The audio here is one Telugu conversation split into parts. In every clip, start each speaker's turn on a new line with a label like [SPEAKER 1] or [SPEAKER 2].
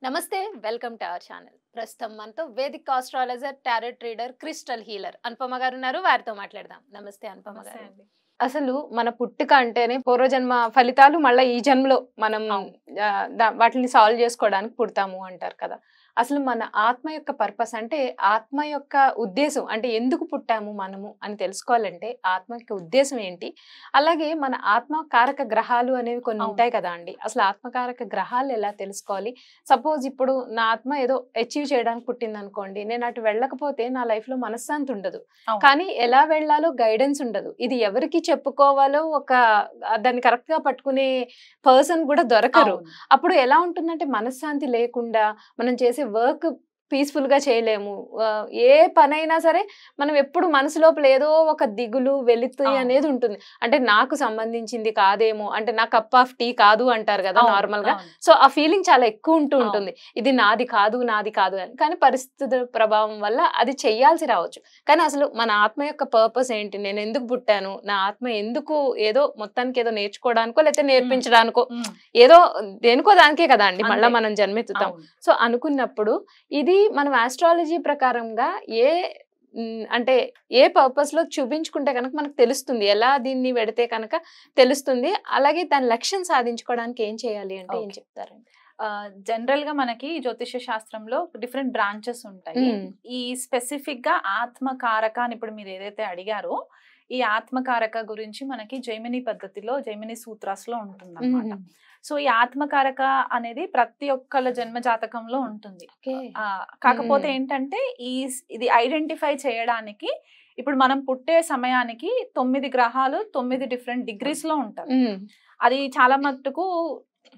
[SPEAKER 1] నమస్తే వెల్కమ్ టు అవర్ ఛానల్. ప్రస్తుతం మనతో Vedic astrologer, tarot reader, crystal healer Anupama గారు ఉన్నారు. వారితో మాట్లాడదాం. నమస్తే అనుపమ గారు. అసలు మన పుట్టుక అంటేనే పూర్వజన్మ ఫలితాలు మళ్ళీ ఈ జన్మలో మనం వాటిని సాల్వ్ చేసుకోవడానికి పుడతాము అంటారు కదా. అసలు మన ఆత్మ యొక్క పర్పస్ అంటే ఆత్మ యొక్క ఉద్దేశం అంటే ఎందుకు పుట్టాము మనము అని తెలుసుకోవాలంటే ఆత్మ యొక్క ఉద్దేశం ఏంటి, అలాగే మన ఆత్మకారక గ్రహాలు అనేవి కొన్ని ఉంటాయి కదా అండి. అసలు ఆత్మకారక గ్రహాలు ఎలా తెలుసుకోవాలి? సపోజ్ ఇప్పుడు నా ఆత్మ ఏదో అచీవ్ చేయడానికి పుట్టింది అనుకోండి, నేను అటు వెళ్ళకపోతే నా లైఫ్ లో మనశ్శాంతి ఉండదు, కానీ ఎలా వెళ్ళాలో గైడెన్స్ ఉండదు. ఇది ఎవరికి చెప్పుకోవాలో దాన్ని కరెక్ట్ గా పట్టుకునే పర్సన్ కూడా దొరకరు. అప్పుడు ఎలా ఉంటుందంటే మనశ్శాంతి లేకుండా మనం చేసే వర్క్ పీస్ఫుల్ గా చేయలేము. ఏ పనైనా సరే మనం ఎప్పుడు మనసు లోపల ఏదో ఒక దిగులు వెలితి అనేది ఉంటుంది. అంటే నాకు సంబంధించింది కాదేమో, అంటే నా కప్ ఆఫ్ టీ కాదు అంటారు కదా నార్మల్ గా. సో ఆ ఫీలింగ్ చాలా ఎక్కువ ఉంటుంది, ఇది నాది కాదు నాది కాదు అని. కానీ పరిస్థితుల ప్రభావం వల్ల అది చెయ్యాల్సి రావచ్చు. కానీ అసలు మన ఆత్మ యొక్క పర్పస్ ఏంటి, నేను ఎందుకు పుట్టాను, నా ఆత్మ ఎందుకు ఏదో మొత్తానికి ఏదో నేర్చుకోవడానికో లేకపోతే నేర్పించడానికో ఏదో దేనికో దానికే కదా అండి మళ్ళీ మనం జన్మెత్తుతాం. సో అనుకున్నప్పుడు ఇది మనం ఆస్ట్రాలజీ ప్రకారంగా అంటే ఏ పర్పస్ లో చూపించుకుంటే కనుక మనకు తెలుస్తుంది, ఎలా దీన్ని పెడితే కనుక తెలుస్తుంది. అలాగే దాని లక్ష్యం సాధించుకోవడానికి ఏం చేయాలి అంటే ఏం చెప్తారండి?
[SPEAKER 2] జనరల్ గా మనకి జ్యోతిష శాస్త్రంలో డిఫరెంట్ బ్రాంచెస్ ఉంటాయి. ఈ స్పెసిఫిక్ గా ఆత్మకారక అని ఇప్పుడు మీరు ఏదైతే అడిగారో ఈ ఆత్మకారక గురించి మనకి జైమిని పద్ధతిలో జైమిని సూత్రాస్ లో ఉంటుంది అన్నమాట. సో ఈ ఆత్మకారక అనేది ప్రతి ఒక్కళ్ళ జన్మ జాతకంలో ఉంటుంది. కాకపోతే ఏంటంటే ఇది ఐడెంటిఫై చేయడానికి ఇప్పుడు మనం పుట్టే సమయానికి 9 గ్రహాలు 9 డిఫరెంట్ డిగ్రీస్ లో ఉంటారు. అది చాలా మట్టుకు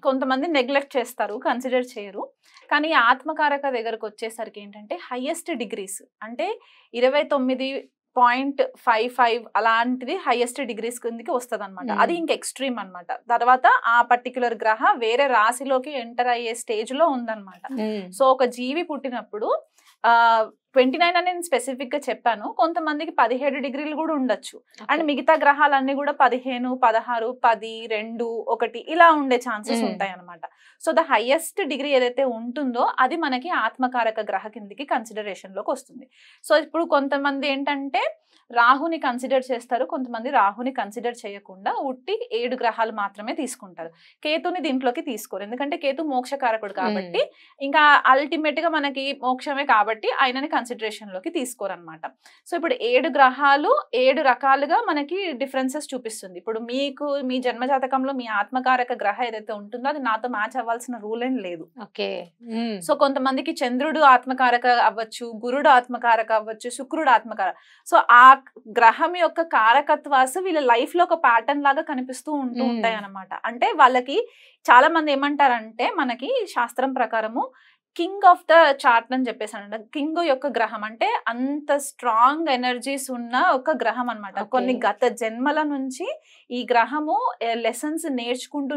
[SPEAKER 2] కొంతమంది నెగ్లెక్ట్ చేస్తారు, కన్సిడర్ చేయరు. కానీ ఆత్మకారక దగ్గరకు వచ్చేసరికి ఏంటంటే హైయెస్ట్ డిగ్రీస్ అంటే 29.55 అలాంటిది హైయెస్ట్ డిగ్రీస్ కిందకి వస్తుంది అనమాట. అది ఇంక ఎక్స్ట్రీమ్ అనమాట. తర్వాత ఆ పర్టికులర్ గ్రహ వేరే రాశిలోకి ఎంటర్ అయ్యే స్టేజ్ లో ఉందన్నమాట. సో ఒక జీవి పుట్టినప్పుడు 29 అని నేను స్పెసిఫిక్ గా చెప్పాను. కొంతమందికి 17 డిగ్రీలు కూడా ఉండొచ్చు. అండ్ మిగతా గ్రహాలన్నీ కూడా 15, 16, 10, 2, 1 ఇలా ఉండే ఛాన్సెస్ ఉంటాయి అనమాట. సో ద హైయెస్ట్ డిగ్రీ ఏదైతే ఉంటుందో అది మనకి ఆత్మకారక గ్రహ కిందికి కన్సిడరేషన్ లోకి వస్తుంది. సో ఇప్పుడు కొంతమంది ఏంటంటే రాహుని కన్సిడర్ చేస్తారు, కొంతమంది రాహుని కన్సిడర్ చేయకుండా ఉట్టి 7 గ్రహాలు మాత్రమే తీసుకుంటారు. కేతుని దీంట్లోకి తీసుకోరు, ఎందుకంటే కేతు మోక్షకారకుడు కాబట్టి ఇంకా అల్టిమేట్ గా మనకి మోక్షమే కాబట్టి ఆయనని కన్సిడరేషన్ లోకి తీసుకోరు అనమాట. సో ఇప్పుడు 7 గ్రహాలు 7 రకాలుగా మనకి డిఫరెన్సెస్ చూపిస్తుంది. ఇప్పుడు మీకు మీ జన్మజాతకంలో మీ ఆత్మకారక గ్రహ ఏదైతే ఉంటుందో అది నాతో మ్యాచ్ అవ్వాల్సిన రూల్ ఏం లేదు. సో కొంతమందికి చంద్రుడు ఆత్మకారక అవ్వచ్చు, గురుడు ఆత్మకారక అవ్వచ్చు, శుక్రుడు ఆత్మకారక. సో ఆ గ్రహం యొక్క కారకత్వాసు వీళ్ళ లైఫ్ లో ఒక ప్యాటర్న్ లాగా కనిపిస్తూ ఉంటాయి అన్నమాట. అంటే వాళ్ళకి చాలా మంది ఏమంటారంటే మనకి శాస్త్రం ప్రకారము కింగ్ ఆఫ్ ద చార్ట్ అని చెప్పేసానంట. కింగ్ యొక్క గ్రహం అంటే అంత స్ట్రాంగ్ ఎనర్జీస్ ఉన్న ఒక గ్రహం అనమాట. కొన్ని గత జన్మల నుంచి ఈ గ్రహము లెసన్స్ నేర్చుకుంటూ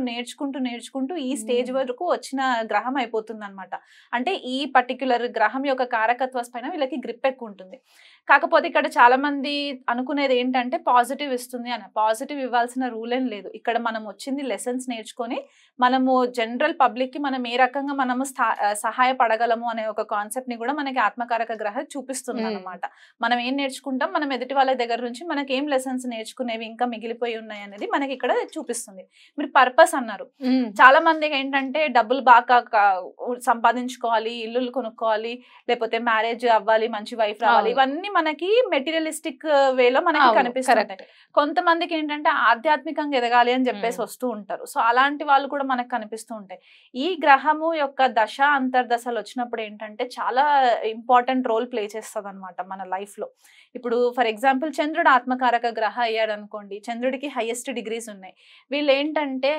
[SPEAKER 2] ఈ స్టేజ్ వరకు వచ్చిన గ్రహం అయిపోతుంది అనమాట. అంటే ఈ పర్టిక్యులర్ గ్రహం యొక్క కారకత్వ పైన వీళ్ళకి గ్రిప్ ఎక్కువ ఉంటుంది. కాకపోతే ఇక్కడ చాలా మంది అనుకునేది ఏంటంటే పాజిటివ్ ఇస్తుంది అని. పాజిటివ్ ఇవ్వాల్సిన రూల్ ఏం లేదు. ఇక్కడ మనం వచ్చింది లెసన్స్ నేర్చుకొని మనము జనరల్ పబ్లిక్ కి మనం ఏ రకంగా మనము సహాయపడగలము అనే ఒక కాన్సెప్ట్ ని కూడా మనకి ఆత్మకారక గ్రహం చూపిస్తుంది అనమాట. మనం ఏం నేర్చుకుంటాం, మనం ఎదుటి వాళ్ళ దగ్గర నుంచి మనకి ఏం లెసన్స్ నేర్చుకునేవి ఇంకా మిగిలిపోయి ఉన్నాయి అనేది మనకి ఇక్కడ చూపిస్తుంది. మీరు పర్పస్ అన్నారు, చాలా మందికి ఏంటంటే డబ్బులు బాగా సంపాదించుకోవాలి, ఇల్లులు కొనుక్కోవాలి, లేకపోతే మ్యారేజ్ అవ్వాలి, మంచి వైఫ్ రావాలి, ఇవన్నీ మనకి మెటీరియలిస్టిక్ వేలో మనకి కనిపిస్తుంటాయి. కొంతమందికి ఏంటంటే ఆధ్యాత్మికంగా ఎదగాలి అని చెప్పేసి వస్తూ ఉంటారు. సో అలాంటి వాళ్ళు కూడా మనకు కనిపిస్తూ ఉంటాయి. ఈ గ్రహము యొక్క దశ అంతర్దశలు వచ్చినప్పుడు ఏంటంటే చాలా ఇంపార్టెంట్ రోల్ ప్లే చేస్తుంది అనమాట మన లైఫ్ లో. ఇప్పుడు ఫర్ ఎగ్జాంపుల్ చంద్రుడు ఆత్మకారక గ్రహ అయ్యాడు అనుకోండి, చంద్రుడికి హైయెస్ట్ డిగ్రీస్ ఉన్నాయి. వీళ్ళు ఏంటంటే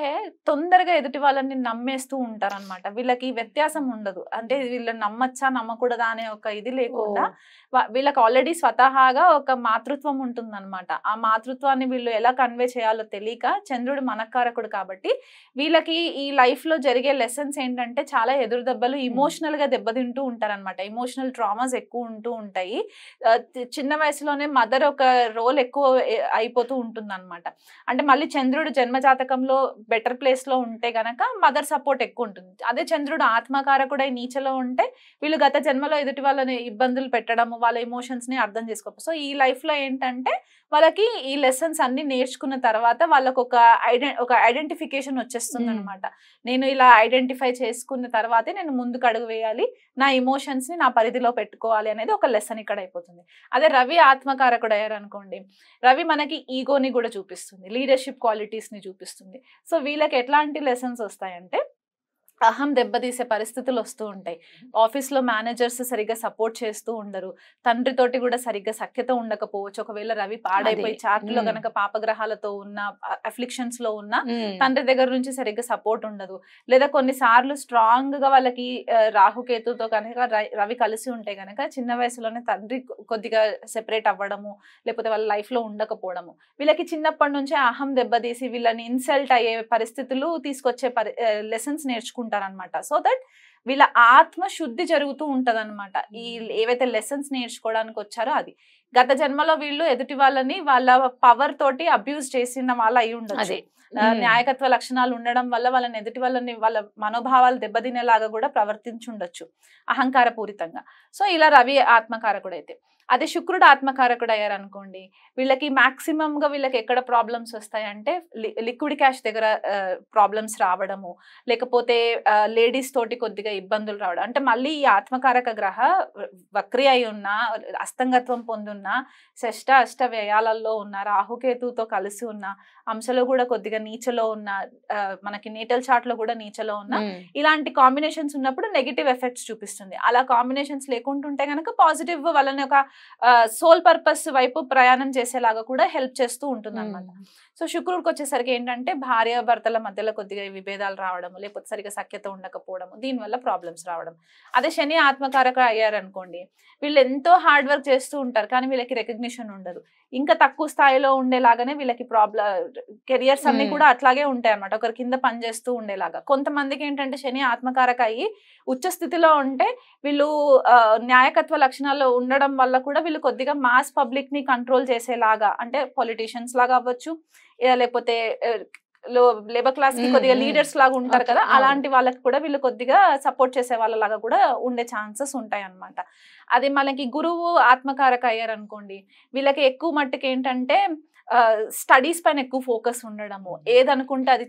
[SPEAKER 2] తొందరగా ఎదుటి వాళ్ళని నమ్మేస్తూ ఉంటారు అనమాట. వీళ్ళకి వ్యత్యాసం ఉండదు, అంటే వీళ్ళని నమ్మచ్చా నమ్మకూడదా అనే ఒక ఇది లేకుండా వీళ్ళకి ఆల్రెడీ స్వతహాగా ఒక మాతృత్వం ఉంటుంది అనమాట. ఆ మాతృత్వాన్ని వీళ్ళు ఎలా కన్వే చేయాలో తెలియక, చంద్రుడు మనకారకుడు కాబట్టి వీళ్ళకి ఈ లైఫ్ లో జరిగే లెసన్స్ ఏంటంటే చాలా ఎదురు దెబ్బలు, ఇమోషనల్ గా దెబ్బతింటూ ఉంటారు అనమాట. ఇమోషనల్ ట్రామాస్ ఎక్కువ ఉంటూ ఉంటాయి. చిన్న వయసులోనే మదర్ ఒక రోల్ ఎక్కువ అయిపోతూ ఉంటుంది అనమాట. అంటే మళ్ళీ చంద్రుడు జన్మజాతకంలో బెటర్ ప్లేస్ లో ఉంటే గనక మదర్ సపోర్ట్ ఎక్కువ ఉంటుంది. అదే చంద్రుడు ఆత్మకారకుడై నీచలో ఉంటే వీళ్ళు గత జన్మలో ఎదుటి వాళ్ళని ఇబ్బందులు పెట్టడం, వాళ్ళ ఎమోషన్స్ ని అర్థం చేసుకో. సో ఈ లైఫ్ లో ఏంటంటే వాళ్ళకి ఈ లెసన్స్ అన్ని నేర్చుకున్న తర్వాత వాళ్ళకు ఒక ఐడెంటిఫికేషన్ వచ్చేస్తుంది అనమాట. నేను ఇలా ఐడెంటిఫై చేసుకున్న తర్వాతే నేను ముందుకు అడుగు వేయాలి, నా ఎమోషన్స్ ని నా పరిధిలో పెట్టుకోవాలి అనేది ఒక లెసన్ ఇక్కడ అయిపోతుంది. అదే రవి ఆత్మకారకుడు అయ్యారు అనుకోండి, రవి మనకి ఈగోని కూడా చూపిస్తుంది, లీడర్షిప్ క్వాలిటీస్ ని చూపిస్తుంది. సో వీళ్ళకి ఎట్లాంటి లెసన్స్ వస్తాయంటే అహం దెబ్బతీసే పరిస్థితులు వస్తూ ఉంటాయి. ఆఫీస్లో మేనేజర్స్ సరిగ్గా సపోర్ట్ చేస్తూ ఉండరు, తండ్రితోటి కూడా సరిగ్గా సఖ్యత ఉండకపోవచ్చు. ఒకవేళ రవి పాడైపోయి చార్ట్లో గనక పాపగ్రహాలతో ఉన్న, అఫ్లిక్షన్స్ లో ఉన్న, తండ్రి దగ్గర నుంచి సరిగ్గా సపోర్ట్ ఉండదు. లేదా కొన్నిసార్లు స్ట్రాంగ్ గా వాళ్ళకి రాహుకేతుతో కనుక రవి కలిసి ఉంటే గనక చిన్న వయసులోనే తండ్రి కొద్దిగా సెపరేట్ అవ్వడము, లేకపోతే వాళ్ళ లైఫ్ లో ఉండకపోవడము. వీళ్ళకి చిన్నప్పటి నుంచే అహం దెబ్బతీసి వీళ్ళని ఇన్సల్ట్ అయ్యే పరిస్థితులు తీసుకొచ్చే లెసన్స్ నేర్చుకుంటారు అనమాట. సో దట్ వీళ్ళ ఆత్మ శుద్ధి జరుగుతూ ఉంటది అనమాట. ఈ ఏవైతే లెసన్స్ నేర్చుకోవడానికి వచ్చారో అది గత జన్మలో వీళ్ళు ఎదుటి వాళ్ళని వాళ్ళ పవర్ తోటి అబ్యూజ్ చేసిన వాళ్ళు అయి ఉండొచ్చు. న్యాయకత్వ లక్షణాలు ఉండడం వల్ల వాళ్ళని ఎదుటి వాళ్ళని వాళ్ళ మనోభావాలు దెబ్బతినేలాగా కూడా ప్రవర్తించుండొచ్చు అహంకార పూరితంగా. సో ఇలా రవి ఆత్మకారకుడు అయితే. అదే శుక్రుడు ఆత్మకారకుడు అయ్యారు అనుకోండి, వీళ్ళకి మాక్సిమం గా వీళ్ళకి ఎక్కడ ప్రాబ్లమ్స్ వస్తాయంటే లిక్విడ్ క్యాష్ దగ్గర ప్రాబ్లమ్స్ రావడము, లేకపోతే లేడీస్ తోటి కొద్దిగా ఇబ్బందులు రావడం. అంటే మళ్ళీ ఈ ఆత్మకారక గ్రహ వక్రి అయి ఉన్నా, అస్తంగత్వం పొందున్నా, షష్ట అష్ట వ్యయాలలో ఉన్న, రాహుకేతుతో కలిసి ఉన్న, అంశలో కూడా కొద్దిగా నీచలో ఉన్న, మనకి నేటల్ చార్ట్ లో కూడా నీచలో ఉన్న, ఇలాంటి కాంబినేషన్స్ ఉన్నప్పుడు నెగిటివ్ ఎఫెక్ట్స్ చూపిస్తుంది. అలా కాంబినేషన్స్ లేకుంటుంటే కనుక పాజిటివ్ వాళ్ళని ఒక సోల్ పర్పస్ వైపు ప్రయాణం చేసేలాగా కూడా హెల్ప్ చేస్తూ ఉంటుంది అనమాట. సో శుక్రుడికి వచ్చేసరికి ఏంటంటే భార్య భర్తల మధ్యలో కొద్దిగా విభేదాలు రావడము, లేకపోతే సరిగా సఖ్యత ఉండకపోవడము, దీనివల్ల ప్రాబ్లమ్స్ రావడం. అదే శని ఆత్మకారక అయ్యారనుకోండి, వీళ్ళు ఎంతో హార్డ్ వర్క్ చేస్తూ ఉంటారు కానీ వీళ్ళకి రికగ్నిషన్ ఉండదు. ఇంకా తక్కువ స్థాయిలో ఉండేలాగానే వీళ్ళకి కెరియర్స్ అన్ని కూడా అట్లాగే ఉంటాయి అనమాట, ఒకరి కింద పనిచేస్తూ ఉండేలాగా. కొంతమందికి ఏంటంటే శని ఆత్మకారక అయ్యి ఉచ్చ స్థితిలో ఉంటే వీళ్ళు న్యాయకత్వ లక్షణాల్లో ఉండడం వల్ల కూడా వీళ్ళు కొద్దిగా మాస్ పబ్లిక్ ని కంట్రోల్ చేసేలాగా, అంటే పొలిటీషియన్స్ లాగా అవ్వచ్చు, లేకపోతే లేబర్ క్లాస్ కి కొద్దిగా లీడర్స్ లాగా ఉంటారు కదా, అలాంటి వాళ్ళకి కూడా వీళ్ళు కొద్దిగా సపోర్ట్ చేసే వాళ్ళలాగా కూడా ఉండే ఛాన్సెస్ ఉంటాయి అన్నమాట. అది మనకి గురువు ఆత్మకారక అయ్యారు అనుకోండి, వీళ్ళకి ఎక్కువ మట్టుకు ఏంటంటే స్టడీస్ పైన ఎక్కువ ఫోకస్ ఉండడము, ఏదనుకుంటే అది